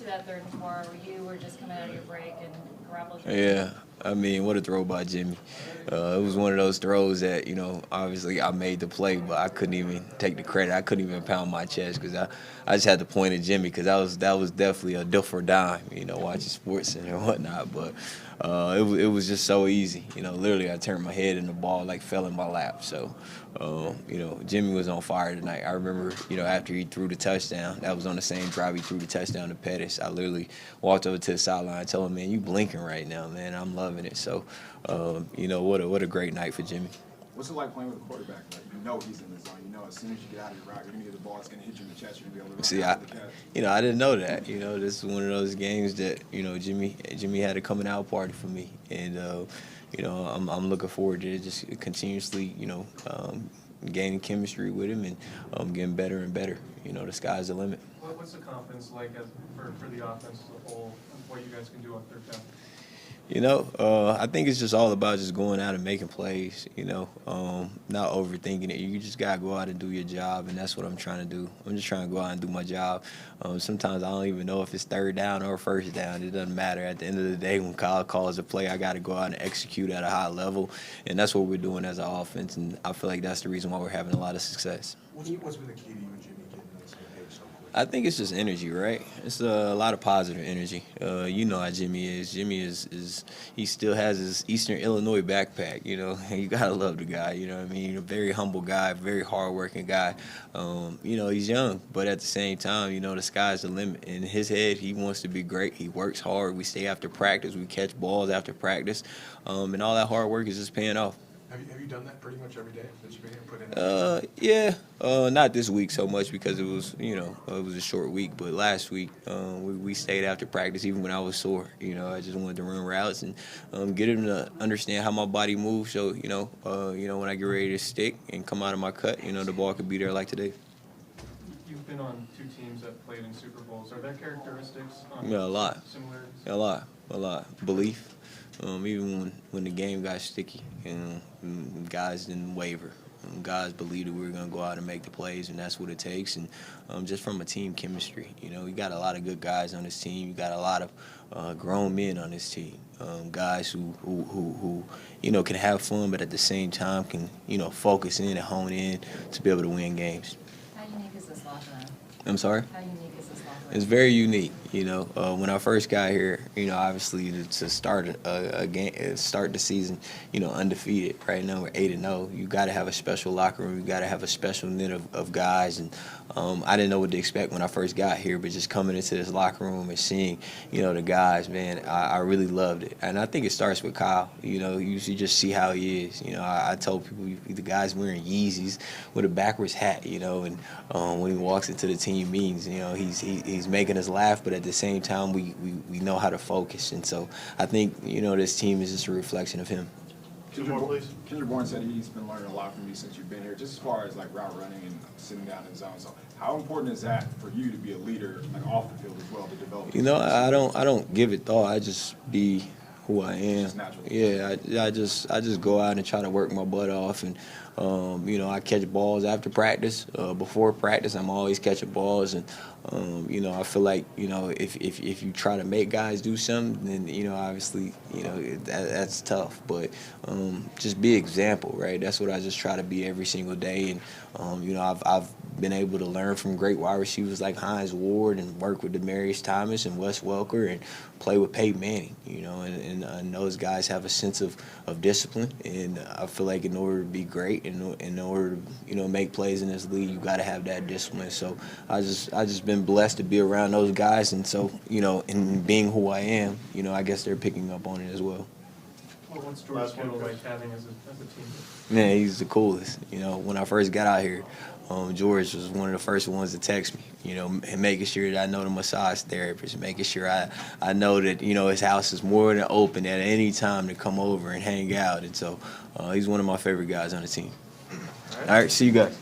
that 3rd and 4 where you were just coming out of your break and Garoppolo. Yeah, I mean, what a throw by Jimmy. It was one of those throws that, obviously I made the play, but I couldn't even take the credit. I couldn't even pound my chest because I just had to point at Jimmy because that was definitely a diff or dime, watching Sports Center and whatnot. But it was just so easy. Literally I turned my head and the ball like fell in my lap. So, Jimmy was on fire tonight. I remember, after he threw the touchdown, that was on the same drive he threw the touchdown to Pettis. I literally walked over to the sideline and told him, man, you blinking right now, man. I'm loving it. So, what a great night for Jimmy. What's it like playing with a quarterback? Like, he's in the zone. As soon as you get out of your route, you're going to get the ball. It's going to hit you in the chest. You're going to be able to run See, out of the catch. I didn't know that. This is one of those games that, Jimmy had a coming out party for me. And, I'm looking forward to just continuously, gaining chemistry with him and getting better and better. The sky's the limit. What's the confidence like for the offense as a whole, what you guys can do on 3rd down? I think it's just all about just going out and making plays, not overthinking it. You just got to go out and do your job, and that's what I'm trying to do. I'm just trying to go out and do my job. Sometimes I don't even know if it's 3rd down or 1st down. It doesn't matter. At the end of the day, when Kyle calls a play, I got to go out and execute at a high level, and that's what we're doing as an offense, and I feel like that's the reison why we're having a lot of success. What's been the key to you and Jimmy getting on the same page so quick? I think it's just energy, right? It's a lot of positive energy. You know how Jimmy is. Jimmy is he still has his Eastern Illinois backpack. You gotta love the guy. You know what I mean? A very humble guy, very hardworking guy. He's young, but at the same time, the sky's the limit. In his head, he wants to be great. He works hard. We stay after practice. We catch balls after practice, and all that hard work is just paying off. Have you done that pretty much every day since you've been here? Put in? Yeah. Not this week so much because it was a short week. But last week, we stayed after practice even when I was sore. I just wanted to run routes and get him to understand how my body moves. So when I get ready to stick and come out of my cut, the ball could be there like today. You've been on 2 teams that played in Super Bowls. Are there characteristics? Yeah, a lot. Similarities? A lot. Belief. Even when the game got sticky, guys didn't waver. Guys believed that we were going to go out and make the plays, and that's what it takes. And just from a team chemistry, we got a lot of good guys on this team. You got a lot of grown men on this team, guys who can have fun, but at the same time can focus in and hone in to be able to win games. How unique is this locker room? I'm sorry? How unique is this locker room? It's very unique. When I first got here, obviously to start a game, start the season, undefeated. Right now we're 8-0. You got to have a special locker room. You got to have a special knit of guys. And I didn't know what to expect when I first got here, but just coming into this locker room and seeing, the guys, man, I really loved it. And I think it starts with Kyle. You just see how he is. I told people the guy's wearing Yeezys with a backwards hat. And when he walks into the team meetings, he's making us laugh, but at the same time, we know how to focus. And so I think, this team is just a reflection of him. Kendrick Bourne said he's been learning a lot from you since you've been here, just as far as like route running and sitting down in zone. So how important is that for you to be a leader, like off the field as well, to develop? I don't give it thought. I just be who I am. Just natural. Yeah, I just go out and try to work my butt off, and I catch balls after practice. Before practice, I'm always catching balls, and I feel like if you try to make guys do something, then obviously that's tough. But just be example, right? That's what I just try to be every single day, and I've been able to learn from great wide receivers like Hines Ward and work with Demaryius Thomas and Wes Welker and play with Peyton Manning, and those guys have a sense of discipline, and I feel like in order to be great, in order to make plays in this league, you got to have that discipline. So I just been blessed to be around those guys, and so in being who I am, I guess they're picking up on it as well. What's George Kittle like having as a team? Man, he's the coolest. When I first got out here, George was one of the first ones to text me, and making sure that I know the massage therapist, making sure I know that, his house is more than open at any time to come over and hang out. And so he's one of my favorite guys on the team. All right, see you guys.